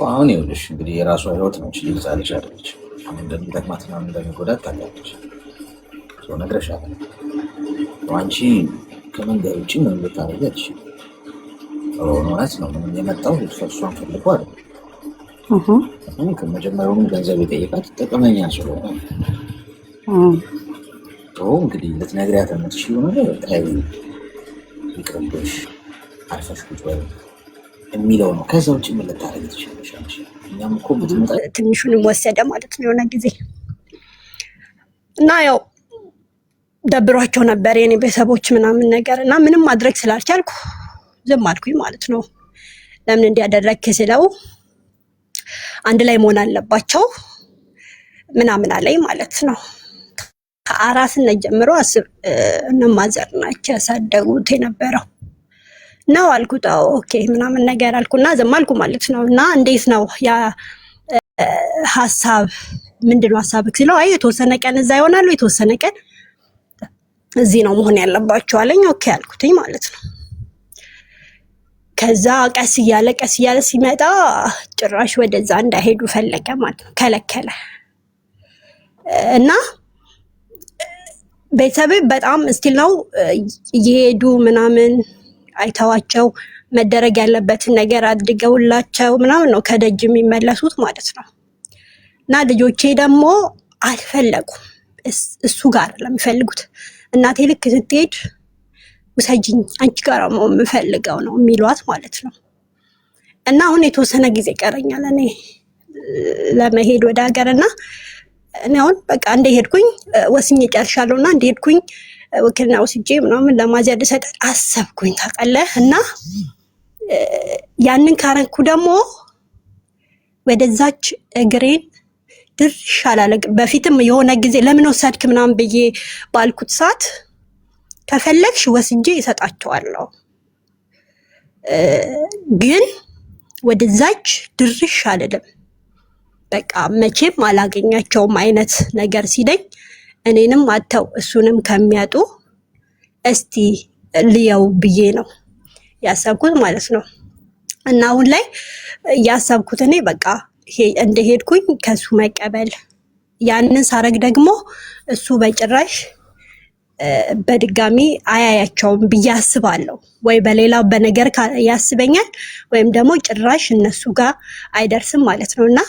አሁን ይኸውልሽ እንግዲህ የራሷ ህይወት ነው። ልጅ ልጅ አይደለች። እንደሚጠቅማትና እንደሚጎዳት ታውቃለች። ነግረሻታል። አንቺ ከመንገድ ውጭ ምን ልታደርጊ አትችይም። እውነት ነው። ምንም የመጣው እሷን ፈልጎ አይደለም። ከመጀመሪያውም ገንዘብ የጠየቃት ጥቅመኛ ስለሆነ እንግዲህ ልትነግሪያት የምትችይው ነገር ተይ፣ ይቅርብሽ፣ አርፈሽ ቁጭ በይ የሚለው ነው። ከዛ ውጭ ምን ልታደርጊ ትችላለሽ? እኛም እኮ ብትመጣ ትንሹንም ወሰደ ማለት ነው የሆነ ጊዜ እና ያው ደብሯቸው ነበር የኔ ቤተሰቦች ምናምን ነገር እና ምንም ማድረግ ስላልቻልኩ ዝም አልኩኝ ማለት ነው። ለምን እንዲያደረግክ ስለው አንድ ላይ መሆን አለባቸው ምናምን አለኝ ማለት ነው። ከአራስነት ጀምሮ እነማዘር ናቸው ያሳደጉት የነበረው ነው አልኩት። ኦኬ ምናምን ነገር አልኩና ዝም አልኩ ማለት ነው። እና እንዴት ነው ያ ሀሳብ ምንድነው ሀሳብክ ሲለው አይ የተወሰነ ቀን እዛ ይሆናሉ የተወሰነ ቀን እዚህ ነው መሆን ያለባቸው አለኝ። ኦኬ አልኩትኝ ማለት ነው። ከዛ ቀስ እያለ ሲመጣ ጭራሽ ወደዛ እንዳይሄዱ ፈለገ ማለት ነው፣ ከለከለ እና ቤተሰብ በጣም እስቲል ነው እየሄዱ ምናምን አይተዋቸው መደረግ ያለበትን ነገር አድርገውላቸው ምናምን ነው ከደጅ የሚመለሱት ማለት ነው። እና ልጆቼ ደግሞ አልፈለጉም፣ እሱ ጋር ለሚፈልጉት እናቴ ልክ ስትሄድ ውሰጂኝ አንቺ ጋር ነው የምፈልገው ነው የሚሏት ማለት ነው። እና አሁን የተወሰነ ጊዜ ቀረኛል እኔ ለመሄድ ወደ ሀገርና እኔ አሁን በቃ እንደሄድኩኝ ወስኜ ጨርሻለሁና እንደሄድኩኝ ወኪልና ወስጄ ምናምን ለማዘር ልሰጥ አሰብኩኝ ታውቃለህ። እና ያንን ካረንኩ ደግሞ ወደዛች እግሬን ድርሽ አላለ። በፊትም የሆነ ጊዜ ለምን ወሰድክ ምናምን ብዬ ባልኩት ሰዓት ከፈለግሽ ወስጄ ይሰጣቸዋለሁ ግን ወደዛች ድርሽ አልልም፣ በቃ መቼም አላገኛቸውም አይነት ነገር ሲለኝ እኔንም አተው እሱንም ከሚያጡ እስቲ ልየው ብዬ ነው ያሰብኩት ማለት ነው። እና አሁን ላይ ያሰብኩት እኔ በቃ እንደሄድኩኝ ከሱ መቀበል፣ ያንን ሳረግ ደግሞ እሱ በጭራሽ በድጋሚ አያያቸውም ብዬ አስባለሁ። ወይ በሌላ በነገር ያስበኛል ወይም ደግሞ ጭራሽ እነሱ ጋር አይደርስም ማለት ነው። እና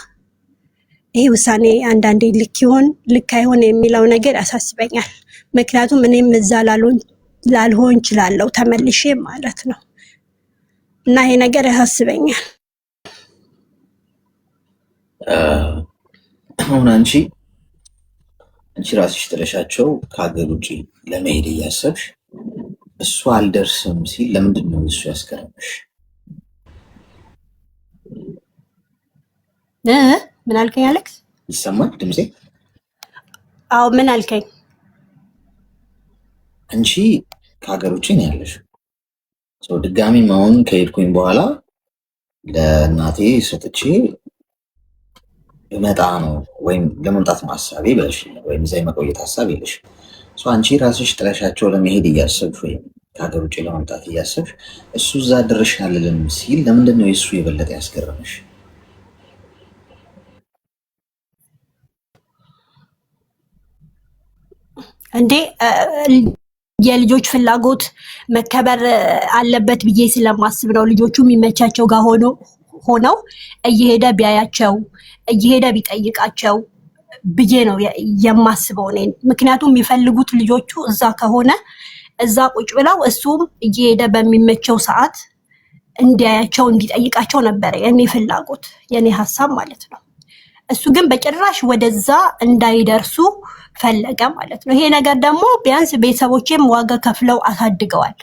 ይሄ ውሳኔ አንዳንዴ ልክ ይሆን ልክ አይሆን የሚለው ነገር ያሳስበኛል። ምክንያቱም እኔም እዛ ላልሆን እችላለሁ ተመልሼ ማለት ነው። እና ይሄ ነገር ያሳስበኛል። አሁን አንቺ ራስሽ ጥለሻቸው ከሀገር ውጭ ለመሄድ እያሰብሽ እሱ አልደርስም ሲል ለምንድን ነው እሱ ያስገረምሽ? ምን አልከኝ አሌክስ? ይሰማል ድምጼ? አዎ ምን አልከኝ? አንቺ ከሀገር ውጭ ነው ያለሽ። ድጋሚ መሆን ከሄድኩኝ በኋላ ለእናቴ ሰጥቼ መጣ ነው ወይም ለመምጣት ማሳቤ ብለሽ ወይም እዛ የመቆየት ሀሳብ የለሽ። አንቺ ራስሽ ጥለሻቸው ለመሄድ እያሰብሽ ወይም ከሀገር ውጭ ለመምጣት እያሰብሽ እሱ እዛ ድርሽ አልልም ሲል ለምንድን ነው የእሱ የበለጠ ያስገረመሽ? እንዴ የልጆች ፍላጎት መከበር አለበት ብዬ ስለማስብ ነው። ልጆቹ የሚመቻቸው ጋር ሆነው እየሄደ ቢያያቸው እየሄደ ቢጠይቃቸው ብዬ ነው የማስበው እኔ። ምክንያቱም የሚፈልጉት ልጆቹ እዛ ከሆነ እዛ ቁጭ ብለው እሱም እየሄደ በሚመቸው ሰዓት እንዲያያቸው እንዲጠይቃቸው ነበር የኔ ፍላጎት የኔ ሀሳብ ማለት ነው። እሱ ግን በጭራሽ ወደዛ እንዳይደርሱ ፈለገ ማለት ነው። ይሄ ነገር ደግሞ ቢያንስ ቤተሰቦቼም ዋጋ ከፍለው አሳድገዋል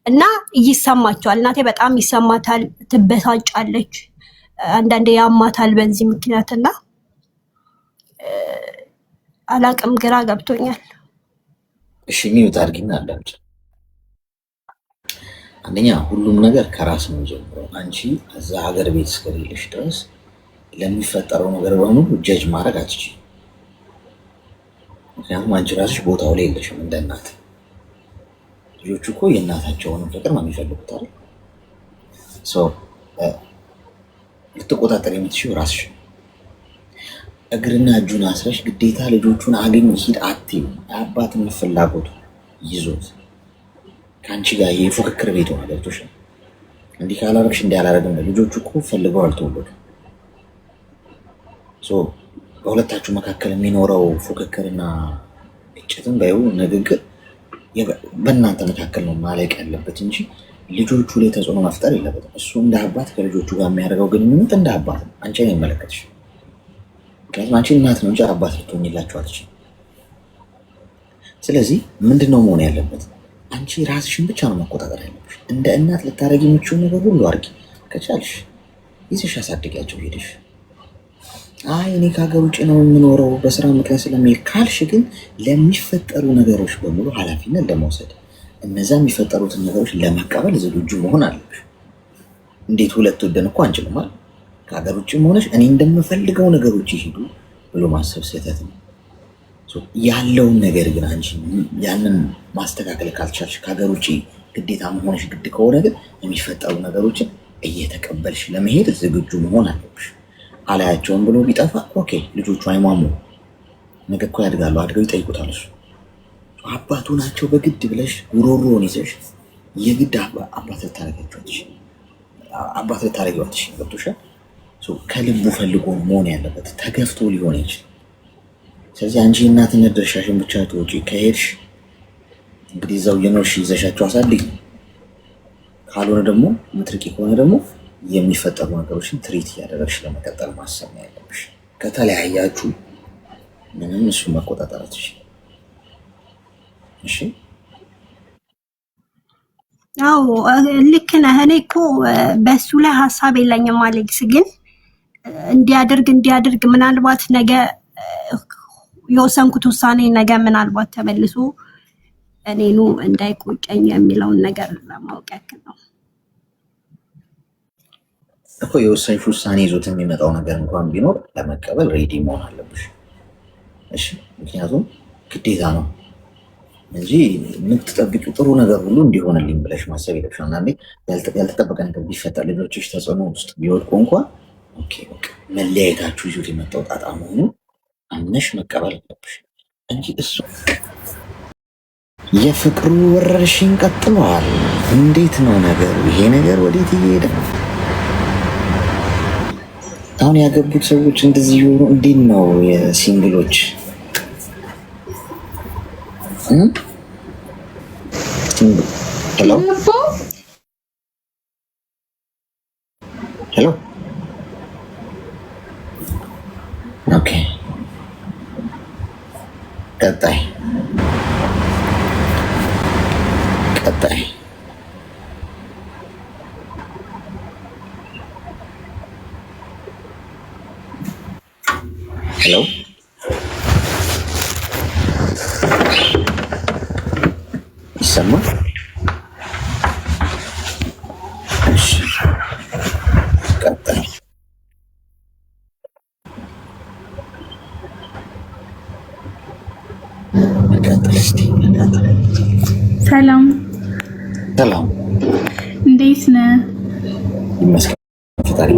እና ይሰማቸዋል። እናቴ በጣም ይሰማታል፣ ትበሳጫለች፣ አንዳንዴ ያማታል በዚህ ምክንያትና አላቅም፣ ግራ ገብቶኛል። እሺ ሚውት አድርጊና አዳምጪ። አንደኛ ሁሉም ነገር ከራስ ነው ጀምሮ። አንቺ እዛ ሀገር ቤት እስከሌለሽ ድረስ ለሚፈጠረው ነገር በሙሉ ጀጅ ማድረግ አትችይም። ምክንያቱም አንቺ ራስሽ ቦታው ላይ የለሽም እንደ እናት። ልጆቹ እኮ የእናታቸውን ፍቅር ነው የሚፈልጉት አይደል? ልትቆጣጠር የምትችይው ራስሽ። እግርና እጁን አስረሽ ግዴታ ልጆቹን አገኝ ሂድ አትይው። አባትነት ፍላጎቱ ይዞት ከአንቺ ጋር የፉክክር ቤት ሆነ ገብቶሻል። እንዲህ ካላረግሽ እንዲህ አላረግም። ልጆቹ እኮ ፈልገው አልተወለዱም። በሁለታችሁ መካከል የሚኖረው ፉክክርና ግጭትን በይው ንግግር በእናንተ መካከል ነው ማለቅ ያለበት እንጂ ልጆቹ ላይ ተጽዕኖ መፍጠር የለበትም። እሱ እንደ አባት ከልጆቹ ጋር የሚያደርገው ግንኙነት እንደ አባት ነው። አንቺ ነው የሚመለከትሽ። ምክንያቱም አንቺ እናት ነው እንጂ አባት ልትሆኝላችሁ አትችይም። ስለዚህ ምንድነው መሆን ያለበት? አንቺ ራስሽን ብቻ ነው መቆጣጠር ያለብሽ። እንደ እናት ልታደርጊ የምትችይው ነገር ሁሉ አድርጊ። ከቻልሽ ይዘሽ አሳድጊያቸው ሄደሽ። አይ እኔ ከሀገር ውጭ ነው የምኖረው በስራ ምክንያት ስለሚሄድ ካልሽ ግን ለሚፈጠሩ ነገሮች በሙሉ ኃላፊነት ለመውሰድ እነዛ የሚፈጠሩትን ነገሮች ለመቀበል ዝግጁ መሆን አለብሽ። እንዴት ሁለት ወደን እኮ አንችልም ማለት ከሀገር ውጭ ሆነሽ እኔ እንደምፈልገው ነገሮች ይሄዱ ብሎ ማሰብ ስህተት ነው። ያለውን ነገር ግን አንቺ ያንን ማስተካከል ካልቻልሽ ከሀገር ውጭ ግዴታ መሆንሽ ግድ ከሆነ ግን የሚፈጠሩ ነገሮችን እየተቀበልሽ ለመሄድ ዝግጁ መሆን አለብሽ። አላያቸውም ብሎ ቢጠፋ ኦኬ፣ ልጆቹ አይሟሙ፣ ነገ እኮ ያድጋሉ፣ አድገው ይጠይቁታል። እሱ አባቱ ናቸው በግድ ብለሽ ጉሮሮን ይዘሽ የግድ አባት ልታረጊው አትችይም። ገብቶሻል? ከልቡ ፈልጎ መሆን ያለበት ተገፍቶ ሊሆን ይችላል። ስለዚህ አንቺ እናትነት ድርሻሽን ብቻ ትወጪ ከሄድሽ እንግዲህ እዛው የኖርሽ ይዘሻቸው አሳድጊ። ካልሆነ ደግሞ ምትርቂ ከሆነ ደግሞ የሚፈጠሩ ነገሮችን ትሪት እያደረግሽ ለመቀጠል ማሰብ ነው ያለብሽ። ከተለያያችሁ ምንም እሱ መቆጣጠር አትችይም። እሺ? አዎ ልክ ነህ። እኔ እኮ በሱ ላይ ሀሳብ የለኝም አሌክስ፣ ግን እንዲያደርግ ምናልባት ነገ የወሰንኩት ውሳኔ ነገ ምናልባት ተመልሶ እኔኑ እንዳይቆጨኝ የሚለውን ነገር ለማወቅ ያክል ነው እኮ። የወሰንሽ ውሳኔ ይዞት የሚመጣው ነገር እንኳን ቢኖር ለመቀበል ሬዲ መሆን አለብሽ። እሺ? ምክንያቱም ግዴታ ነው እንጂ የምትጠብቂው ጥሩ ነገር ሁሉ እንዲሆንልኝ ብለሽ ማሰብ የለብሽ። አንዳንዴ ያልተጠበቀ ነገር ቢፈጠር ልጆችሽ ተጽዕኖ ውስጥ ቢወድቁ እንኳን ኦኬ በቃ መለያየታችሁ ይዞት የመጣው ጣጣ መሆኑ አምነሽ መቀበል አለብሽ እንጂ እሱ የፍቅሩ ወረርሽኝ ቀጥሏል። እንዴት ነው ነገሩ? ይሄ ነገር ወዴት እየሄደ ነው? አሁን ያገቡት ሰዎች እንደዚህ ይሆኑ? እንዴት ነው የሲንግሎች ሄሎ ሄሎ ኦኬ ቀጣይ ሄሎ ይሰማል? እሺ ቀጣይ ሰላም ሰላም፣ እንዴት ነህ? ይመስገን ፈጣሪ።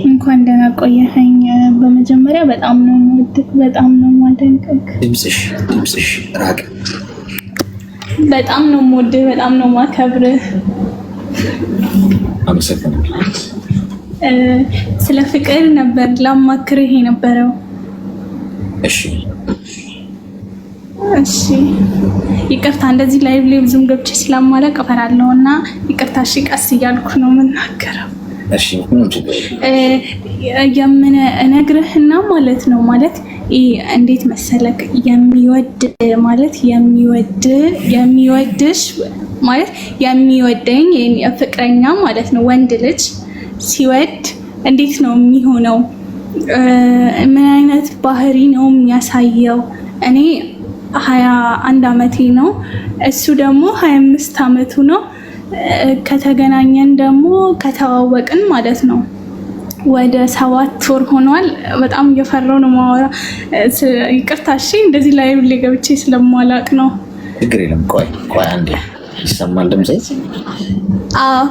እንኳን ደህና ቆየኸኝ። በመጀመሪያ በጣም ነው የምወድህ፣ በጣም ነው የማደንቅህ። ድምፅሽ ራቅ። በጣም ነው የምወድህ፣ በጣም ነው የማከብርህ። አመሰግናለሁ። ስለ ፍቅር ነበር ላማክርህ የነበረው። እሺ ይቅርታ፣ እንደዚህ ላይቭ ላይ ብዙም ገብቼ ስለማላውቅ እፈራለሁ እና ይቅርታ። እሺ ቀስ እያልኩ ነው የምናገረው። እሺ ምንም ችግር እነግርህና ማለት ነው ማለት እንዴት መሰለክ የሚወድሽ ማለት የሚወደኝ ፍቅረኛ ማለት ነው። ወንድ ልጅ ሲወድ እንዴት ነው የሚሆነው? ምን አይነት ባህሪ ነው የሚያሳየው? እኔ 21 ዓመቴ ነው፣ እሱ ደግሞ 25 ዓመቱ ነው። ከተገናኘን ደግሞ ከተዋወቅን ማለት ነው ወደ 7 ወር ሆኗል። በጣም እየፈራሁ ነው ማወራ። ይቅርታ እሺ፣ እንደዚህ ላይ ገብቼ ስለማላቅ ነው። ችግር የለም። ቆይ አንዴ፣ ይሰማል ድምጼ? አዎ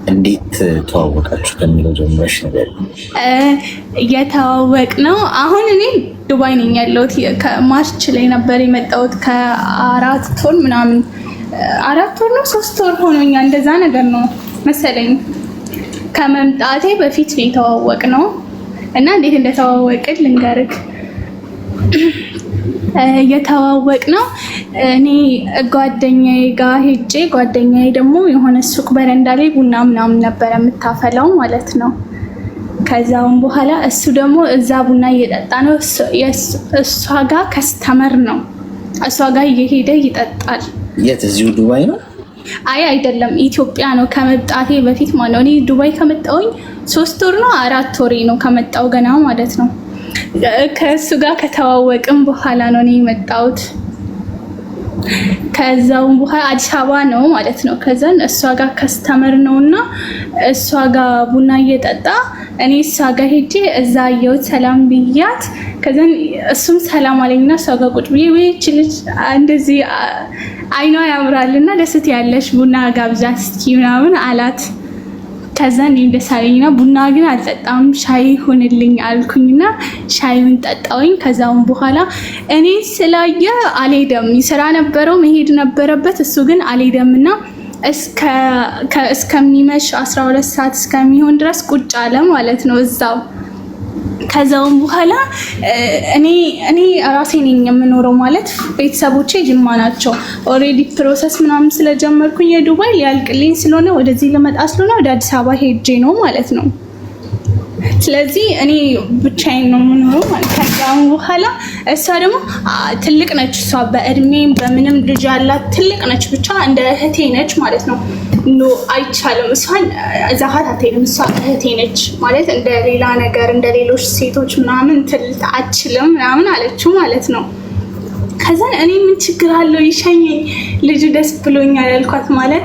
እንዴት ተዋወቃችሁ ከሚለው ጀምረሽ ነገር የተዋወቅነው አሁን እኔ ዱባይ ነኝ ያለሁት። ከማርች ላይ ነበር የመጣሁት ከ4 ወር ምናምን 4 ወር ነው 3 ወር ሆኖኛል እንደዛ ነገር ነው መሰለኝ። ከመምጣቴ በፊት ነው የተዋወቅነው እና እንዴት እንደተዋወቅን ልንገርህ። የተዋወቅነው እኔ ጓደኛዬ ጋር ሄጄ ጓደኛዬ ደግሞ የሆነ ሱቅ በረንዳ ላይ ቡና ምናምን ነበር የምታፈላው ማለት ነው። ከዛም በኋላ እሱ ደግሞ እዛ ቡና እየጠጣ ነው። እሷ ጋር ከስተመር ነው፣ እሷ ጋር እየሄደ ይጠጣል። የት? እዚሁ ዱባይ ነው? አይ አይደለም፣ ኢትዮጵያ ነው ከመምጣቴ በፊት ማለት ነው። እኔ ዱባይ ከመጣሁኝ 3 ወር ነው 4 ወሬ ነው ከመጣሁ ገና ማለት ነው። ከእሱ ጋር ከተዋወቅም በኋላ ነው እኔ የመጣሁት። ከዛውም በኋላ አዲስ አበባ ነው ማለት ነው። ከዛን እሷ ጋር ከስተመር ነውና እሷ ጋር ቡና እየጠጣ እኔ እሷ ጋር ሄጄ እዛ አየሁት፣ ሰላም ብያት። ከዛን እሱም ሰላም አለኝና እሷ ጋር ቁጭ ብዬ ወይች ልጅ እንደዚህ አይኗ ያምራልና ደስት ያለሽ ቡና ጋብዛት እስኪ ምናምን አላት። ከዛን እንደሳለኝና ቡና ግን አልጠጣም ሻይ ሆነልኝ አልኩኝና ሻዩን ጠጣውኝ። ከዛውን በኋላ እኔ ስላየ አልሄደም፣ ስራ ነበረው መሄድ ነበረበት። እሱ ግን አልሄደምና እስከሚመሽ 12 ሰዓት እስከሚሆን ድረስ ቁጭ አለ ማለት ነው እዛው። ከዛውን በኋላ እኔ ራሴ ነኝ የምኖረው ማለት ቤተሰቦቼ ጅማ ናቸው። ኦልሬዲ ፕሮሰስ ምናምን ስለጀመርኩኝ የዱባይ ሊያልቅልኝ ስለሆነ ወደዚህ ልመጣ ስለሆነ ወደ አዲስ አበባ ሄጄ ነው ማለት ነው። ስለዚህ እኔ ብቻዬን ነው የምኖረው ማለት። ከዛውን በኋላ እሷ ደግሞ ትልቅ ነች፣ እሷ በእድሜም በምንም ልጅ ያላት ትልቅ ነች፣ ብቻ እንደ እህቴ ነች ማለት ነው። ኖ አይቻልም፣ እሷን ዛሃት አትሄድም፣ እሷ እህቴ ነች ማለት እንደ ሌላ ነገር እንደ ሌሎች ሴቶች ምናምን ትልት አችልም ምናምን አለችው ማለት ነው። ከዛን እኔ ምን ችግር አለው ይሸኘኝ፣ ልጁ ደስ ብሎኛል ያልኳት ማለት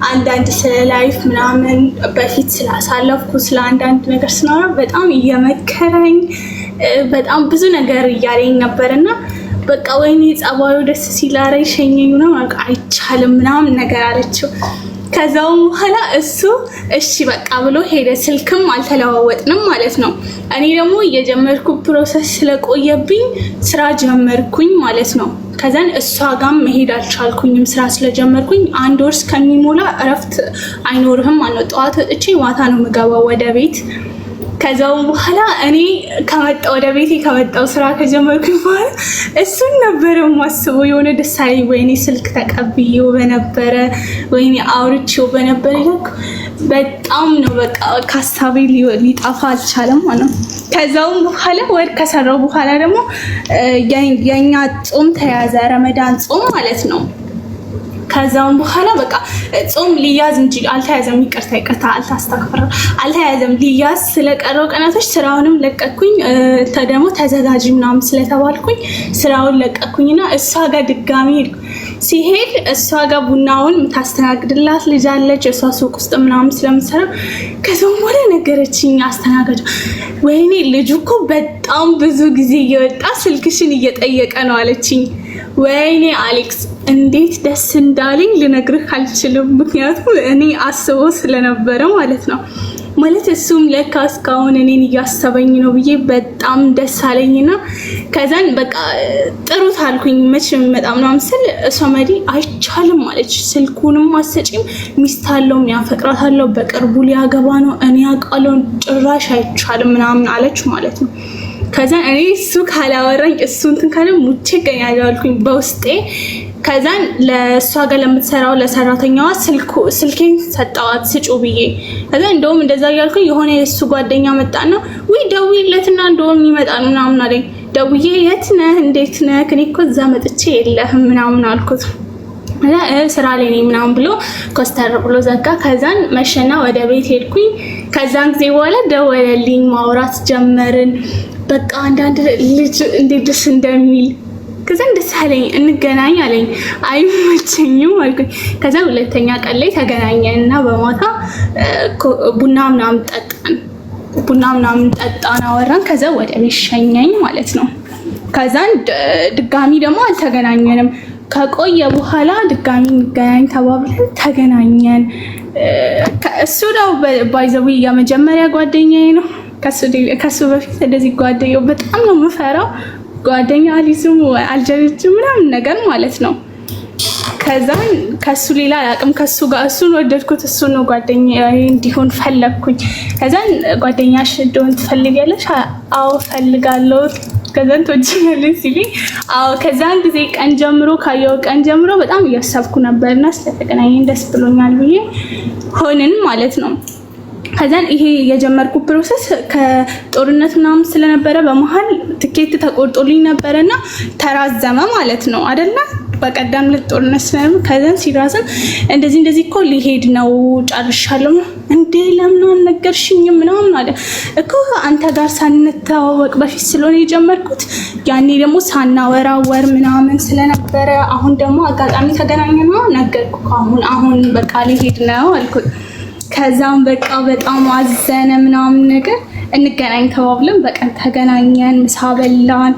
አንዳንድ ስለ ላይፍ ምናምን በፊት ስላሳለፍኩ ስለ አንዳንድ ነገር ስናወራ በጣም እየመከረኝ በጣም ብዙ ነገር እያለኝ ነበርና በቃ ወይኔ ጸባዩ ደስ ሲላረ ይሸኘኝ ነው አይቻልም ምናምን ነገር አለችው። ከዛው በኋላ እሱ እሺ በቃ ብሎ ሄደ። ስልክም አልተለዋወጥንም ማለት ነው። እኔ ደግሞ የጀመርኩ ፕሮሰስ ስለቆየብኝ ስራ ጀመርኩኝ ማለት ነው። ከዛን እሷ ጋር መሄድ አልቻልኩኝም ስራ ስለጀመርኩኝ። 1 ወር እስከሚሞላ እረፍት አይኖርህም ማለት ነው። ጠዋት ወጥቼ ማታ ነው የምገባው ወደ ቤት። ከዛው በኋላ እኔ ወደ ቤቴ ከመጣው ስራ ከጀመርኩኝ በኋላ እሱን ነበር የማስበው። የሆነ ደሳሌ ወይኔ ስልክ ተቀብዬው በነበረ ወይኔ አውርቼው በነበረ ይልክ በጣም ነው በቃ ካሳቤ ሊጠፋ አልቻለም ማለት ነው። ከዛው በኋላ ወር ከሰራው በኋላ ደግሞ የኛ ጾም ተያዘ፣ ረመዳን ጾም ማለት ነው። ከዛውን በኋላ በቃ ጾም ሊያዝ እንጂ አልተያዘም። ይቅርታ አልተያዘም። ሊያዝ ስለቀረው ቀናቶች ስራውንም ለቀኩኝ። ደግሞ ተዘጋጅ ምናምን ስለተባልኩኝ ስራውን ለቀኩኝና እሷ ጋር ድጋሚ ሲሄድ እሷ ጋር ቡናውን የምታስተናግድላት ልጅ አለች፣ እሷ ሱቅ ውስጥ ምናምን ስለምትሰራ ከዛም ወደ ነገረችኝ አስተናጋጅ፣ ወይኔ ልጁ እኮ በጣም ብዙ ጊዜ እየወጣ ስልክሽን እየጠየቀ ነው አለችኝ። ወይኔ አሌክስ እንዴት ደስ እንዳለኝ ልነግርህ አልችልም። ምክንያቱም እኔ አስበው ስለነበረ ማለት ነው። ማለት እሱም ለካ እስካሁን እኔን እያሰበኝ ነው ብዬ በጣም ደስ አለኝና ከዛን በቃ ጥሩት አልኩኝ። መቼ የሚመጣ ምናምን ስል ሶመዲ አይቻልም አለች። ስልኩንም አሰጪም፣ ሚስት አለው፣ የሚያፈቅራት አለው፣ በቅርቡ ሊያገባ ነው፣ እኔ አውቃለሁ፣ ጭራሽ አይቻልም ምናምን አለች ማለት ነው። ከዛን እኔ እሱ ካላወራኝ እሱ እንትን ካለ ሙቼ እገኛለሁ አልኩኝ በውስጤ። ከዛን ለእሷ ጋር ለምትሰራው ለሰራተኛዋ ስልኬን ሰጣዋት ስጩ ብዬ። ከዛን እንደውም እንደዛ እያልኩኝ የሆነ የእሱ ጓደኛ መጣና ውይ ደውይለትና እንደውም ይመጣል ምናምን አለኝ። ደውዬ የት ነህ እንዴት ነህ? እኔ እኮ እዛ መጥቼ የለህም ምናምን አልኩት። ስራ ላይ ነኝ ምናምን ብሎ ኮስተር ብሎ ዘጋ። ከዛን መሸና ወደ ቤት ሄድኩኝ። ከዛን ጊዜ በኋላ ደወለልኝ፣ ማውራት ጀመርን። በቃ አንዳንድ ልጅ እንዴት ደስ እንደሚል ከዛን ደስ አለኝ። እንገናኝ አለኝ። አይመቸኝም አልኩኝ። ከዛ ሁለተኛ ቀን ላይ ተገናኘንና በማታ ቡና ምናምን ጠጣን አወራን። ከዛ ወደ ቤት ሸኘኝ ማለት ነው። ከዛን ድጋሚ ደግሞ አልተገናኘንም። ከቆየ በኋላ ድጋሚ እንገናኝ ተባብለን ተገናኘን። እሱ ነው ባይዘዊ የመጀመሪያ ጓደኛዬ ነው። ከሱ በፊት እንደዚህ ጓደኛው በጣም ነው የምፈራው። ጓደኛ አሊዝም አልጀብጅም ምናምን ነገር ማለት ነው። ከዛን ከሱ ሌላ አላውቅም። ከሱ ጋር እሱን ወደድኩት። እሱ ነው ጓደኛዬ እንዲሆን ፈለግኩኝ። ከዛን ጓደኛሽ እንደሆን ትፈልጊያለሽ? አዎ ፈልጋለሁ። ከዛን ትወጂኛለሽ ሲለኝ አዎ። ከዛን ጊዜ ቀን ጀምሮ ካየው ቀን ጀምሮ በጣም እያሰብኩ ነበርና ስለተገናኘን ደስ ብሎኛል ብዬ ሆንን ማለት ነው። ከዛን ይሄ የጀመርኩ ፕሮሰስ ከጦርነት ምናምን ስለነበረ በመሃል ትኬት ተቆርጦልኝ ነበርና ተራዘመ ማለት ነው አይደለ? በቀደም ለጦርነት ስለነበረ ከዛን ሲራዘም እንደዚህ እኮ ሊሄድ ነው ጨርሻለሁ። እንዴ ለምን አልነገርሽኝም ምናምን አለ እኮ አንተ ጋር ሳንተዋወቅ በፊት ስለሆነ የጀመርኩት ያኔ ደግሞ ሳናወራ ወር ምናምን ስለነበረ አሁን ደግሞ አጋጣሚ ተገናኘና ነገርኩ። አሁን በቃ ሊሄድ ነው አልኩት። ከዛም በቃ በጣም አዘነ ምናምን ነገር እንገናኝ ተባብለን በቀን ተገናኘን፣ ምሳ በላን፣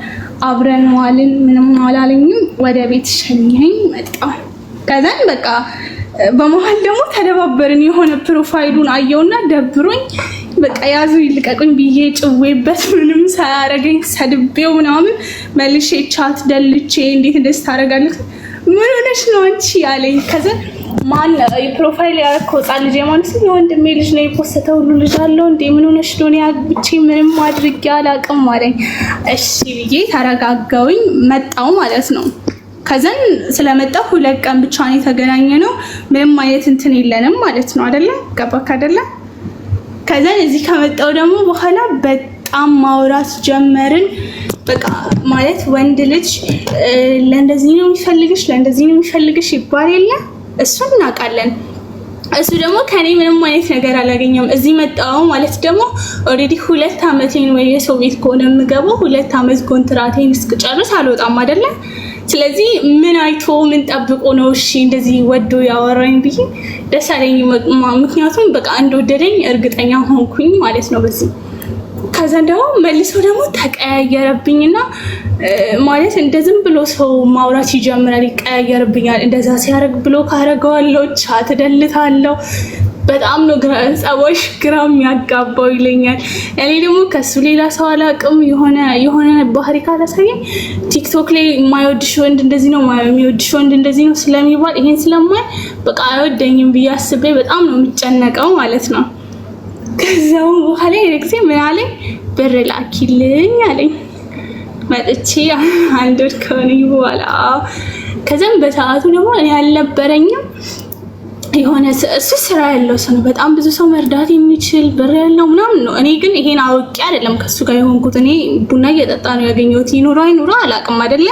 አብረን ዋልን። ምንም አላለኝም። ወደ ቤት ሸኘኝ መጣ። ከዛን በቃ በመሃል ደግሞ ተደባበርን። የሆነ ፕሮፋይሉን አየውና ደብሮኝ በቃ ያዙ ይልቀቁኝ ብዬ ጭዌበት ምንም ሳያረገኝ ሰድቤው ምናምን መልሼ ቻት ደልቼ እንዴት እንደዚህ ታደርጋለህ ምን ሆነሽ ነው አንቺ አለኝ። ከዛን ማን ፕሮፋይል ያረከው ጻል ልጅ ማለት ነው የወንድሜ ልጅ ነው የፖስተው ሁሉ ልጅ አለው እንዴ ምን ሆነሽ ነው ያግብቼ ምንም አድርጌ አላውቅም አለኝ። እሺ ብዬ ተረጋጋውኝ መጣው ማለት ነው። ከዛን ስለመጣው 2 ቀን ብቻ ነው የተገናኘነው። ምንም አይነት እንትን የለንም ማለት ነው አይደለ? ገባክ አይደለ? ከዛን እዚህ ከመጣው ደግሞ በኋላ በጣም ማውራት ጀመርን። በቃ ማለት ወንድ ልጅ ለእንደዚህ ነው የሚፈልግሽ ይባል የለ እሱን እናውቃለን። እሱ ደግሞ ከኔ ምንም አይነት ነገር አላገኘም። እዚህ መጣው ማለት ደግሞ ኦሬዲ 2 አመቴን ወይ የሰው ቤት ከሆነ የምገባው 2 አመት ኮንትራቴን እስክጨርስ አልወጣም አይደለ? ስለዚህ ምን አይቶ ምን ጠብቆ ነው እሺ እንደዚህ ወዶ ያወራኝ ብዬ ደስ አለኝ። ምክንያቱም በቃ እንደወደደኝ እርግጠኛ ሆንኩኝ ማለት ነው በዚህ። ከዛ ደግሞ መልሶ ደግሞ ተቀያየረብኝና ማለት እንደዝም ብሎ ሰው ማውራት ይጀምራል፣ ይቀያየርብኛል። እንደዛ ሲያደርግ ብሎ ካረገዋለሁ ቻት ደልታለሁ። በጣም ነው ጸባይሽ ግራ የሚያጋባው ይለኛል። እኔ ደግሞ ከሱ ሌላ ሰው አላውቅም። የሆነ ባህሪ ካላሳየኝ ቲክቶክ ላይ የማይወድሽ ወንድ እንደዚህ ነው የሚወድሽ ወንድ እንደዚህ ነው ስለሚባል ይሄን ስለማይ በቃ አይወደኝም ብዬ አስቤ በጣም ነው የምጨነቀው ማለት ነው። ከዛው በኋላ የጊዜ ምን አለኝ ብር ላኪልኝ አለኝ። መጥቼ አንድ ወር ከሆነኝ በኋላ ከዛም በሰዓቱ ደግሞ እኔ አልነበረኝም። የሆነ እሱ ስራ ያለው ሰው ነው፣ በጣም ብዙ ሰው መርዳት የሚችል ብር ያለው ምናምን ነው። እኔ ግን ይሄን አውቄ አይደለም ከሱ ጋር የሆንኩት። እኔ ቡና እየጠጣ ነው ያገኘሁት። ይኑራ አላውቅም አይደለ?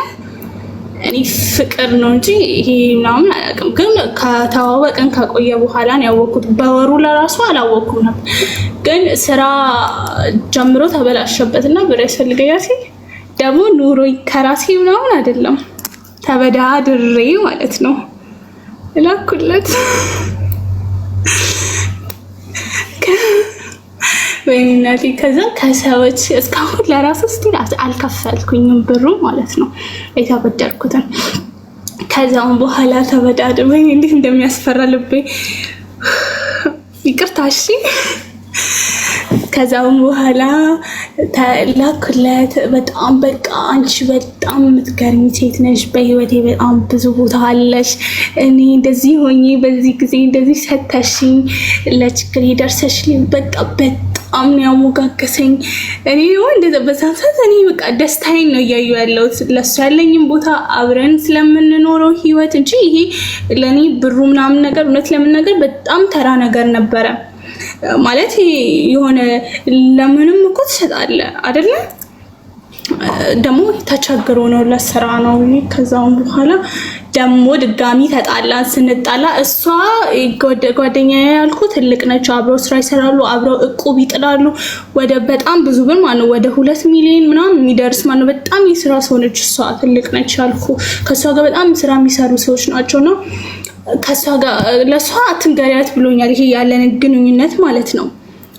እኔ ፍቅር ነው እንጂ ይሄ ምናምን አላውቅም። ግን ከተዋወቅን ከቆየ በኋላ ነው ያወቅኩት። በወሩ ለራሱ አላወቅኩም ነበር። ግን ስራ ጀምሮ ተበላሸበትና ብር ያስፈልገኛል ሲል ደግሞ ኑሮኝ ከራሴ ምናምን አይደለም ተበዳድሬ ማለት ነው ላኩለት። ወይኔ ከዛ ከሰዎች እስካሁን ለራሱ ስቲል አልከፈልኩኝም ብሩ ማለት ነው የተበደርኩትን። ከዛም በኋላ ተበዳድበኝ እንዴት እንደሚያስፈራ ልቤ ይቅርታ እሺ። ከዛም በኋላ ላኩለት። በጣም በቃ አንቺ በጣም የምትገርሚ ሴት ነሽ፣ በህይወቴ በጣም ብዙ ቦታ አለሽ። እኔ እንደዚህ ሆኜ በዚህ ጊዜ እንደዚህ ሰተሽኝ ለችግር ደርሰሽልኝ በቃ በጣም ነው ያሞጋገሰኝ። እኔ ደግሞ እንደዛ በሳሳት እኔ በቃ ደስታዬን ነው እያዩ ያለሁት ለሱ ያለኝም ቦታ አብረን ስለምንኖረው ህይወት እንጂ ይሄ ለኔ ብሩ ምናምን ነገር እውነት ለመናገር በጣም ተራ ነገር ነበረ። ማለት የሆነ ለምንም እኮ ትሰጣለህ አይደለ? ደግሞ ተቸግሮ ነው ለስራ ነው። ከዛም በኋላ ደግሞ ድጋሚ ተጣላን። ስንጣላ እሷ ጓደኛዬ ያልኩ ትልቅ ነች፣ አብረው ስራ ይሰራሉ፣ አብረው እቁብ ይጥላሉ። ወደ በጣም ብዙ ብር ማለት ወደ 2 ሚሊዮን ምናምን የሚደርስ ማለት በጣም የስራ ሰው ነች እሷ። ትልቅ ነች ያልኩ ከሷ ጋር በጣም ስራ የሚሰሩ ሰዎች ናቸው ነው። ከሷ ጋር ለሷ አትንገሪያት ብሎኛል። ይሄ ያለን ግንኙነት ማለት ነው።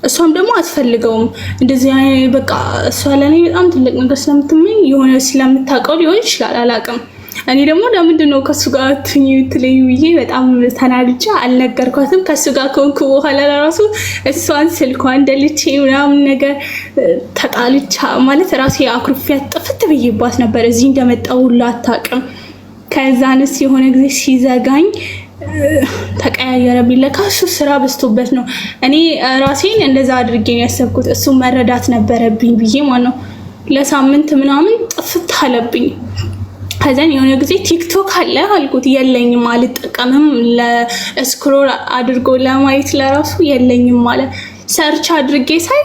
እሷም ደግሞ አትፈልገውም እንደዚህ በቃ እሷ ለኔ በጣም ትልቅ ነገር ስለምትመኝ የሆነ ስለምታውቀው ሊሆን ይችላል አላውቅም። እኔ ደግሞ ለምንድን ነው ከሱ ጋር ትለኝ ብዬ በጣም ተናድጄ አልነገርኳትም። ከሱ ጋር ከሆንኩ በኋላ ለራሱ እሷን ስልኳን ደልቼ ምናምን ነገር ተጣልቻ ማለት ራሴ አኩርፊያት ጥፍት ብዬባት ነበር። እዚህ እንደመጣሁ ሁሉ አታውቅም። ከዛንስ የሆነ ጊዜ ሲዘጋኝ ተቀያየረብኝ። ለካ እሱ ስራ በዝቶበት ነው። እኔ ራሴን እንደዛ አድርጌ ነው ያሰብኩት። እሱ መረዳት ነበረብኝ ብዬ ማለት ነው። ለሳምንት ምናምን ጥፍት አለብኝ። ከዛን የሆነ ጊዜ ቲክቶክ አለ አልኩት። የለኝም አልጠቀምም፣ ለስክሮል አድርጎ ለማየት ለራሱ የለኝም ማለት ሰርች አድርጌ ሳይ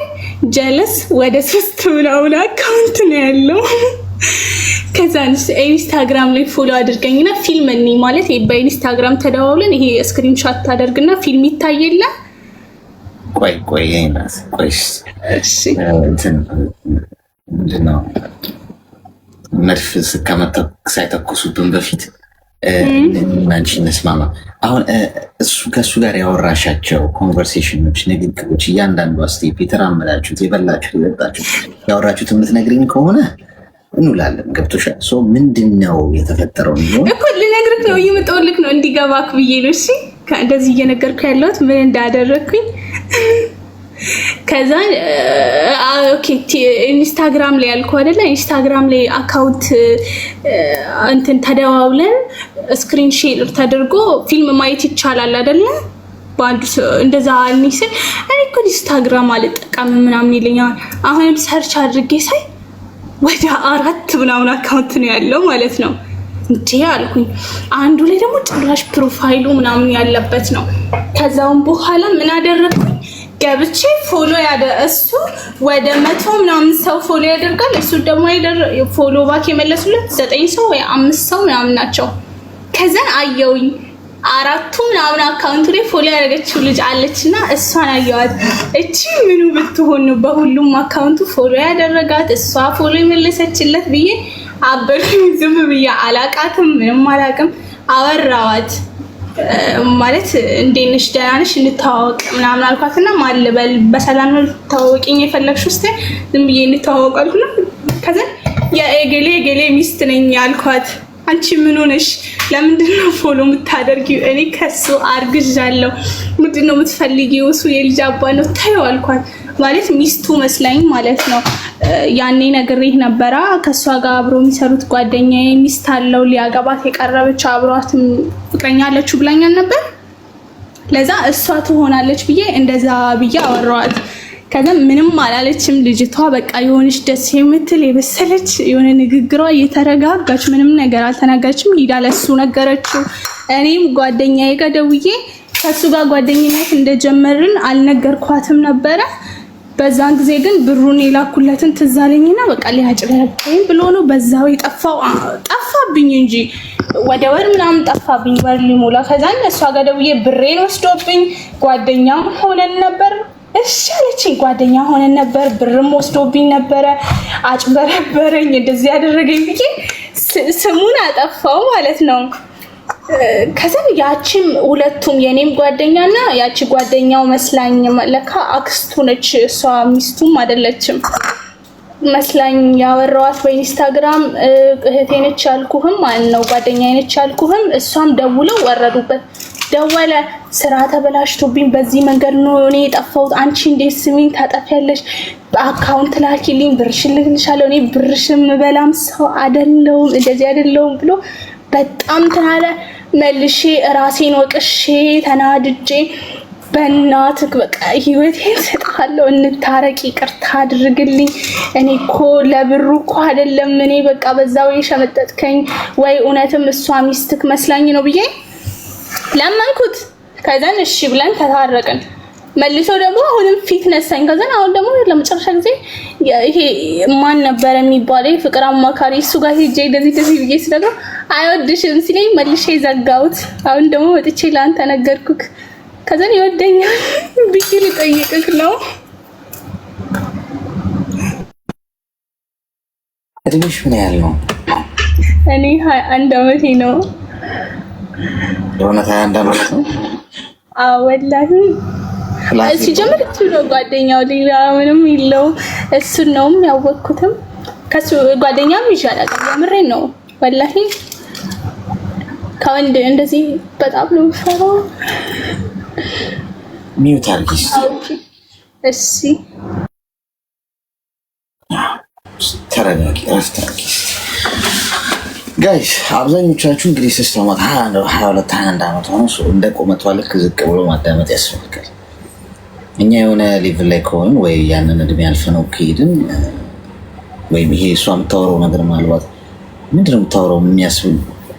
ጀለስ ወደ 3 ምናምን አካውንት ነው ያለው። ከዛን ኢንስታግራም ላይ ፎሎ አድርገኝና ፊልም እኔ ማለት በኢንስታግራም ተደዋውለን ይሄ ስክሪንሾት ታደርግና ፊልም ይታየላ። ቆይ አይናስ ቆይስ እሺ እንትን ምንድነው መድፍ ሳይተኩሱብን በፊት አንቺ እንስማማ። አሁን ከእሱ ጋር ያወራሻቸው ኮንቨርሴሽኖች፣ ንግግሮች እያንዳንዱ ስቴፕ የተራመዳችሁት፣ የበላችሁት፣ የጠጣችሁት፣ ያወራችሁት የምትነግሪኝ ከሆነ እንውላለን። ገብቶሻል? ምንድን ነው የተፈጠረው? እኮ ልነግርህ ነው እየመጣሁልህ ነው እንዲገባክ ብዬ ነው። እሺ እንደዚህ እየነገርኩህ ያለሁት ምን እንዳደረግኩኝ። ከዛ ኦኬ ኢንስታግራም ላይ ያልኩህ አይደለ? ኢንስታግራም ላይ አካውንት እንትን ተደዋውለን ስክሪን ሼር ተደርጎ ፊልም ማየት ይቻላል አይደለ? ባንዱ እንደዛ አልኒስን እኔ እኮ ኢንስታግራም አልጠቀምም ምናምን ይለኛል። አሁንም ሰርች አድርጌ ሳይ ወደ 4 ምናምን አካውንት ነው ያለው ማለት ነው። እንዴ አልኩኝ። አንዱ ላይ ደግሞ ጭራሽ ፕሮፋይሉ ምናምን ያለበት ነው። ከዛውን በኋላ ምን አደረኩኝ? ገብቼ ፎሎ እሱ ወደ 100 ምናምን ሰው ፎሎ ያደርጋል። እሱ ደግሞ ፎሎ ባክ የመለሱለት 9 ሰው ወይ 5 ሰው ምናምን ናቸው። ከዛን አየውኝ 4 ምናምን አካውንቱ ላይ ፎሎ ያደረገችው ልጅ አለችና እሷን አየዋት። እቺ ምኑ ብትሆን ነው በሁሉም አካውንቱ ፎሎ ያደረጋት እሷ ፎሎ የመለሰችለት ብዬ አበልኩኝ። ዝም ብዬ አላቃትም፣ ምንም አላቅም። አወራዋት ማለት እንዴት ነሽ ደህና ነሽ እንተዋወቅ ምናምን አልኳትና ማልበል በሰላም ነው ተዋወቂኝ የፈለግሽው እስቲ ዝም ብዬ እንተዋወቅ አልኩና ከዛ የኤገሌ ሚስት ነኝ አልኳት። አንቺ ምን ሆነሽ ለምንድን ነው ፎሎ የምታደርጊው? እኔ ከሱ አርግዣለሁ። ምንድን ነው የምትፈልጊው? እሱ የልጅ አባት ነው ታየው አልኳት። ማለት ሚስቱ መስላኝ ማለት ነው። ያኔ ነግሬህ ነበራ ከሷ ጋር አብሮ የሚሰሩት ጓደኛዬ ሚስት አለው ሊያገባት የቀረበች አብሯት ፍቅረኛ አለችው ብላኛል ነበር። ለዛ እሷ ትሆናለች ብዬ እንደዛ ብዬ አወራዋት። ከዛ ምንም አላለችም ልጅቷ። በቃ የሆነች ደስ የምትል የበሰለች የሆነ ንግግሯ እየተረጋጋች ምንም ነገር አልተናገረችም። ሂዳ ለሱ ነገረችው። እኔም ጓደኛዬ ጋር ደውዬ ከሱ ጋር ጓደኝነት እንደጀመርን አልነገርኳትም ነበረ። በዛን ጊዜ ግን ብሩን የላኩለትን ትዝ አለኝና በቃ ሊያጭበረብኝ ብሎ ነው በዛው ጠፋብኝ እንጂ ወደ ወር ምናምን ጠፋብኝ፣ ወር ሊሞላ። ከዛን እሷ ጋር ደውዬ ብሬን ወስዶብኝ ጓደኛም ሆነን ነበር። እሺ አለችኝ። ጓደኛ ሆነን ነበር፣ ብርም ወስዶብኝ ነበረ፣ አጭበረበረኝ፣ እንደዚህ ያደረገኝ ብዬ ስሙን አጠፋው ማለት ነው። ከዛም ያቺም ሁለቱም የኔም ጓደኛና ያቺ ጓደኛው መስላኝ ለካ አክስቱ ነች፣ እሷ ሚስቱም አይደለችም መስላኝ ያወራዋት በኢንስታግራም። እህቴ ነች ያልኩህም ማለት ነው ጓደኛዬ ነች ያልኩህም። እሷም ደውለው ወረዱበት። ደወለ ስራ ተበላሽቶብኝ በዚህ መንገድ ነው እኔ የጠፋሁት፣ አንቺ እንዴት ስሚኝ ታጠፊያለሽ? በአካውንት ላኪልኝ ብርሽን ልክልሻለሁ፣ እኔ ብርሽን ምበላም ሰው አይደለሁም እንደዚህ አይደለሁም ብሎ በጣም ተናለ። መልሼ ራሴን ወቅሼ ተናድጄ በእናትህ በቃ ህይወቴን ሰጥሃለሁ፣ እንታረቅ፣ ይቅርታ አድርግልኝ፣ እኔ እኮ ለብሩ እኮ አይደለም፣ እኔ በቃ በዛው የሸመጠጥከኝ ወይ እውነትም እሷ ሚስትክ መስላኝ ነው ብዬ ለመንኩት። ከዛን እሺ ብለን ተታረቅን። መልሶ ደግሞ አሁንም ፊት ነሳኝ። ከዛን አሁን ደግሞ ለመጨረሻ ጊዜ ይሄ ማን ነበር የሚባለው ፍቅር አማካሪ እሱ ጋር ሄጄ እንደዚህ ብዬ ስለለው አይወድሽም ሲለኝ መልሼ ዘጋሁት። አሁን ደግሞ ወጥቼ ላንተ ነገርኩክ። ከዛን ይወደኛል ብዬ ልጠይቅክ ነው። እድሜሽ ምን ያህል ነው? እኔ 21 ዓመቴ ነው። ለእውነት 21 ዓመት ነው? አዎ ወላሂ። ሲጀምር እሱ ነው ጓደኛው፣ ሌላ ምንም የለው። እሱን ነው ያወቅኩትም። ከሱ ጓደኛም ይሻላል። የምሬን ነው ወላሂ። ከወንድ እንደዚህ በጣም ነው የምፈራው። ሚውት አድርጊ። እሺ ተረጋጊ፣ እረፍት አድርጊ። ጋይስ አብዛኞቻችሁ እንግዲህ ስትሰሙት 22 21 ዓመት ሆኖ እንደ ቁመቷ ልክ ዝቅ ብሎ ማዳመጥ ያስፈልጋል። እኛ የሆነ ሌቭል ላይ ከሆንን ወይ ያንን እድሜ አልፈነው ከሄድን ወይም ይሄ እሷ የምታወራው ነገር ምናልባት ምንድነው የምታወራው የሚያስብል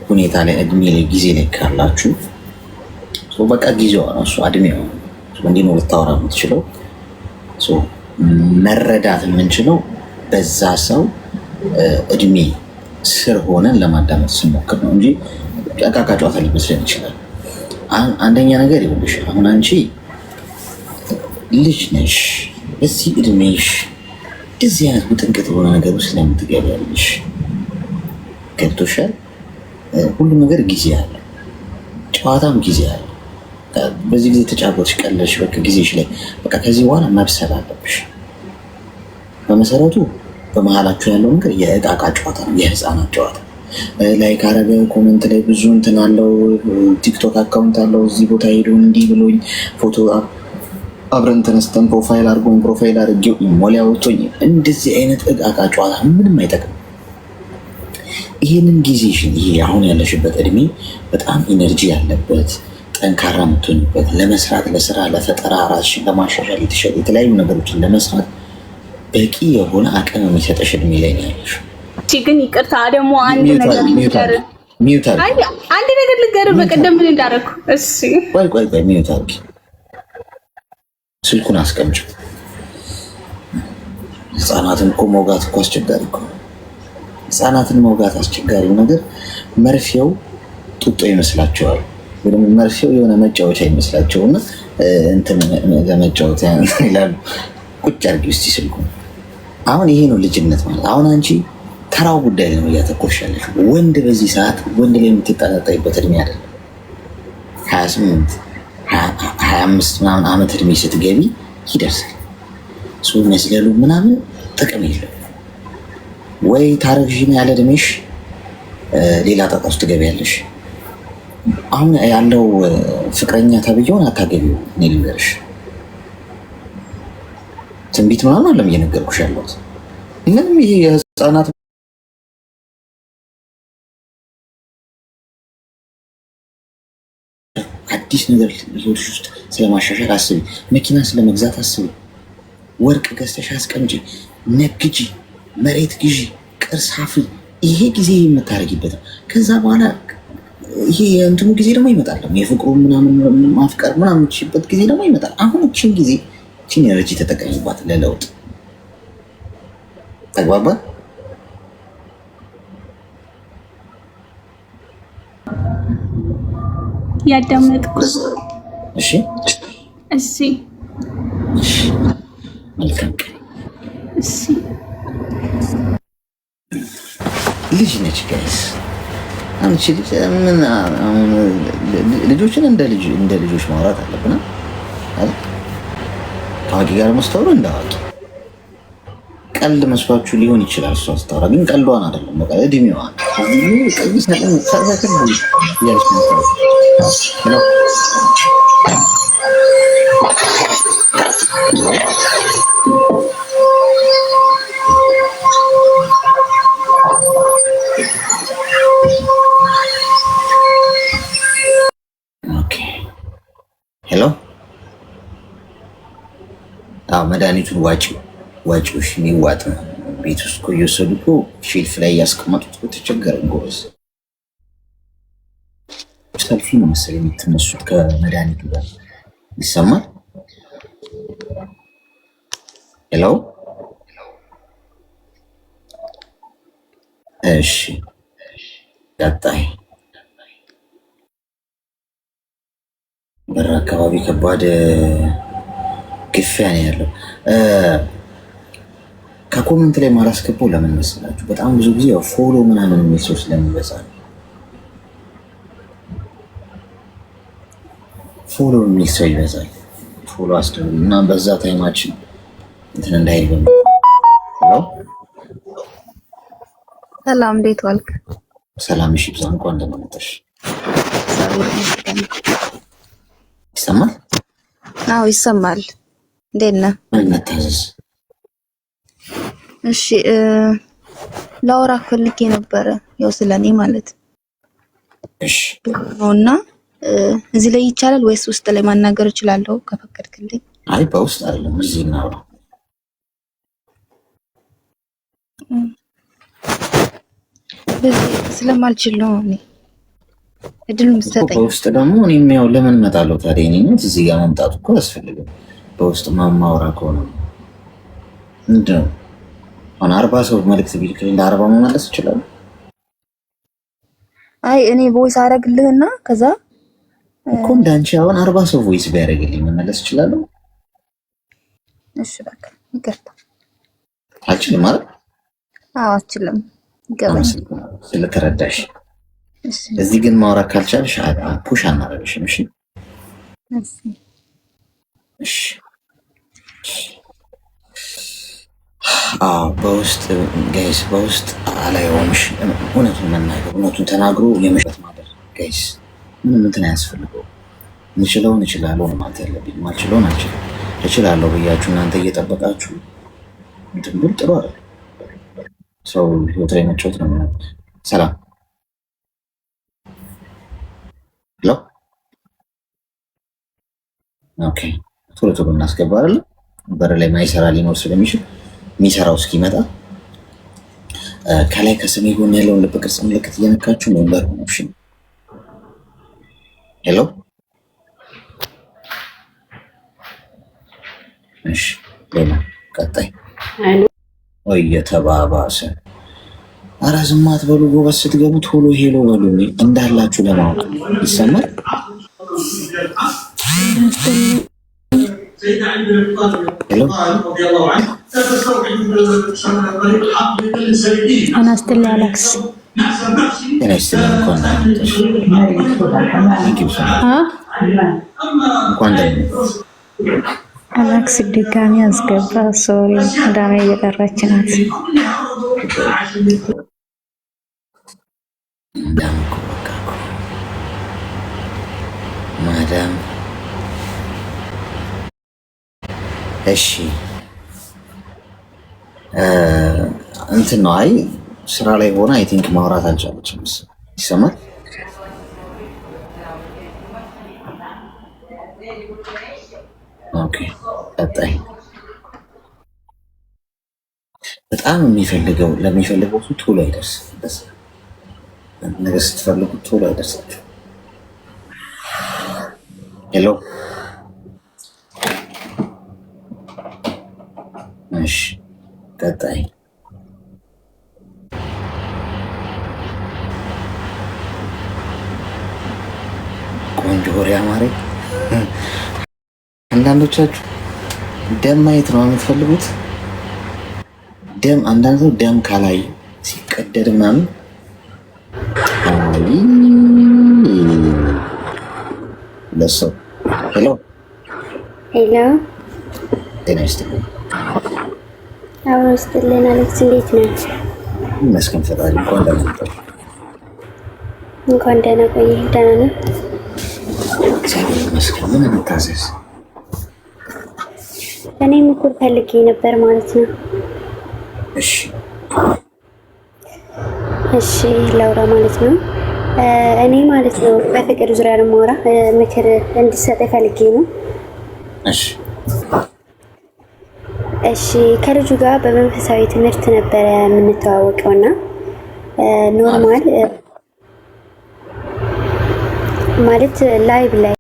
ሁኔታ ላይ እድሜ ላይ ጊዜ ላይ ካላችሁ በቃ ጊዜዋ ነው እሷ እድሜዋ ነው። እንዲህ ነው ልታወራ የምትችለው። መረዳት የምንችለው በዛ ሰው እድሜ ስር ሆነን ለማዳመጥ ስንሞክር ነው እንጂ ቃቃ ጨዋታ ሊመስለን ይችላል። አንደኛ ነገር ይኸውልሽ፣ አሁን አንቺ ልጅ ነሽ። በዚህ እድሜሽ እንደዚህ አይነት ውጥንቅጥ የሆነ ነገር ውስጥ ለምትገቢያለሽ ገብቶሻል። ሁሉም ነገር ጊዜ አለ፣ ጨዋታም ጊዜ አለ። በዚህ ጊዜ ተጫወትሽ ቀለሽ በቃ ጊዜሽ ላይ በቃ ከዚህ በኋላ መብሰል አለብሽ። በመሰረቱ በመሀላችሁ ያለው ነገር የእቃቃ ጨዋታ ነው፣ የህፃናት ጨዋታ። ላይ ካረገ ኮመንት ላይ ብዙ እንትን አለው፣ ቲክቶክ አካውንት አለው፣ እዚህ ቦታ ሄዶ እንዲህ ብሎኝ ፎቶ አብረን ተነስተን ፕሮፋይል አድርጎኝ ፕሮፋይል አድርጌው ኢሞሊ አውጥቶኝ፣ እንደዚህ አይነት እቃቃ ጨዋታ ምንም አይጠቅም። ይህንን ጊዜሽን ይሄ አሁን ያለሽበት እድሜ በጣም ኢነርጂ ያለበት ጠንካራ የምትሆኝበት ለመስራት፣ ለስራ፣ ለፈጠራ፣ ራስሽን ለማሻሻል የተለያዩ ነገሮችን ለመስራት በቂ የሆነ አቅም የሚሰጠሽ እድሜ ላይ ነው ያለሽ። ግን ይቅርታ ደግሞ አንድ ነገር ልንገርህ። በቀደም ምን እንዳደረኩ እሺ፣ ቆይ ሚዩት አድርጊ፣ ስልኩን አስቀምጪ። ህፃናትን እኮ መውጋት እኮ አስቸጋሪ እኮ። ህፃናትን መውጋት አስቸጋሪው ነገር መርፌው ጡጦ ይመስላቸዋል፣ ወይም መርፌው የሆነ መጫወቻ ይመስላቸውና እንትን ለመጫወት ይላሉ። ቁጭ አድርጊ እስቲ ስልኩን። አሁን ይሄ ነው ልጅነት ማለት። አሁን አንቺ ተራው ጉዳይ ነው እያተኮርሻለሽ። ወንድ በዚህ ሰዓት ወንድ ላይ የምትጣጣይበት እድሜ አይደለም። 28 25 ምናምን ዓመት እድሜ ስትገቢ ይደርሳል። ሰው መስለሉ ምናምን ጥቅም የለው። ወይ ታረግዥን ያለ እድሜሽ ሌላ ጣጣ ውስጥ ትገቢያለሽ። አሁን ያለው ፍቅረኛ ተብዬውን አታገቢው። እኔ ልንገርሽ ትንቢት ምናምን አለም እየነገርኩሽ ያለሁት። ምንም ይሄ የህፃናት አዲስ ነገር ህይወትሽ ውስጥ ስለማሻሻል አስቢ። መኪና ስለመግዛት አስቢ። ወርቅ ገዝተሽ አስቀምጪ፣ ነግጂ፣ መሬት ግዢ፣ ቅርስ አፍሪ። ይሄ ጊዜ የምታደርጊበት ነው። ከዛ በኋላ ይሄ የእንትኑ ጊዜ ደግሞ ይመጣል። የፍቅሩ ምናምን ማፍቀር ምናምን የምትሽበት ጊዜ ደግሞ ይመጣል። አሁን እችን ጊዜ እችን ኤነርጂ ተጠቀሚባት ለለውጥ። ተግባባን? ያዳመጥኩ። እሺ እሺ መልካም። እሺ ልጅ ነች ጋይስ። አንቺ ልጅ ምን ልጆችን እንደ ልጆች ማውራት አለብን አይደል? ታዋቂ ጋር መስታወሩ እንደ አዋቂ ቀልድ መስሏችሁ ሊሆን ይችላል። እሷ ስታወራ ግን ቀልዷን አይደለም፣ በቃ እድሜዋን ሄሎ። መድኃኒቱን ዋጪው እሺ፣ የሚዋጥ ነው። ቤት ውስጥ እኮ እየወሰዱ እኮ ሼልፍ ላይ እያስቀመጡት ተቸገረ። ጎበዝ ሰልፊ ነው መሰለኝ የምትነሱት ከመድኃኒቱ ጋር ይሰማል። ሄሎ እሺ፣ ቀጣይ በር አካባቢ ከባድ ግፊያ ነው ያለው። ከኮመንት ላይ ማላስገባው ለምን መሰላችሁ? በጣም ብዙ ጊዜ ፎሎ ምናምን የሚል ሰው ስለሚበዛ ነው። ፎሎ የሚል ሰው ይበዛል። ፎሎ አስደርጉ እና በዛ ታይማችን እንትን እንዳይል ሰላም፣ እንዴት ዋልክ? ሰላም። እሺ፣ ብዛ እንኳን እንደመጣሽ ይሰማል? አዎ ይሰማል። እንዴት ነህ? መታዘዝ። እሺ ላውራ ፈልጌ ነበረ፣ ያው ስለኔ ማለት እሺ ነውና እዚህ ላይ ይቻላል ወይስ ውስጥ ላይ ማናገር እችላለሁ ከፈቀድክልኝ? አይ በውስጥ አይደለም እዚህ እናውራ። በዚህ ስለማልችል ነው እኔ እድሉን ብትሰጠኝ። በውስጥ ደግሞ እኔም ያው ለምን እመጣለሁ ታዲያ? እኔ እዚህ ጋር መምጣቱ እኮ አያስፈልግም። በውስጥ ማማወራ ከሆነ ምንድን ነው አሁን 40 ሰው መልዕክት ቢልክልኝ ለ40 መመለስ ይችላል? አይ እኔ ቮይስ አደርግልህና ከዛ እኮ እንዳንቺ አሁን 40 ሰው ቮይስ ቢያደርግልኝ መመለስ ይችላል? እሺ በቃ ይቅርታ። አልችልም ማለት? አዎ አልችልም። ገባኝ ስለተረዳሽ። እሺ እዚህ ግን ማውራት ካልቻልሽ ፑሽ አናደርግሽም። እሺ እሺ በውስጥ ጋይስ፣ በውስጥ አላየውምሽ። እውነቱን መናገር እውነቱን ተናግሮ የመሸት ማደር ጋይስ፣ ምንም እንትን አያስፈልገው። እንችለውን እችላለሁ ማለት ያለብኝ ማልችለውን አልችልም። እችላለሁ ብያችሁ እናንተ እየጠበቃችሁ እንትን ብል ጥሩ አይደል? ሰው ህይወት ላይ መጫወት ነው የሚሆነው። ሰላም ሄሎ፣ ኦኬ። ቶሎ ቶሎ እናስገባ አይደል? በር ላይ ማይሰራ ሊኖር ስለሚችል የሚሰራው እስኪመጣ ከላይ ከስሜ ጎን ያለውን ልብ ቅርጽ ምልክት እየነካችሁ መንበር ነው። እሺ ሄሎ፣ እሺ። ሌላ ቀጣይ ወይ የተባባሰ። ኧረ ዝም አትበሉ ጎበዝ። ስትገቡ ቶሎ ሄሎ በሉ እንዳላችሁ ለማወቅ ይሰማል። ሄሎ አናስተላ አላክስ አላክስ ድጋሚ አስገባ። ሶሪ ማዳም እየጠራች ናት። ማዳም እሺ እንትን ነው። አይ ስራ ላይ ሆነ አይ ቲንክ ማውራት አልቻለችም። ይሰማል? ኦኬ ቀጣይ። በጣም ለሚፈልገው ቶሎ አይደርስም። ነገር ስትፈልጉ ቶሎ አይደርሳችሁ። ሄሎ እሺ ቀጣይ። ቆንጆ ወሬ አማረኝ። አንዳንዶቻችሁ ደም ማየት ነው የምትፈልጉት። ደም አንዳንድ ሰው ደም ካላይ ሲቀደድ ምናምን ለሰው ሄሎ ሄሎ፣ ጤና ይስጥልኝ። አዎ ይስጥልን። አሌክስ እንዴት ነህ? ይመስገን ፈጣሪ። እንኳን ደህና መጣሽ። እንኳን ደህና ቆየህ። ደህና ነህ? እግዚአብሔር ይመስገን። ምን እንታዘዝ? እኔም እኮ ፈልጌ ነበር ማለት ነው። እሺ እሺ፣ ላውራ ማለት ነው። እኔ ማለት ነው በፍቅር ዙሪያ ነው የማወራ። ምክር እንድትሰጠኝ ፈልጌ ነው። እሺ እሺ። ከልጁ ጋር በመንፈሳዊ ትምህርት ነበረ የምንተዋወቀውና ኖርማል ማለት ላይቭ ላይ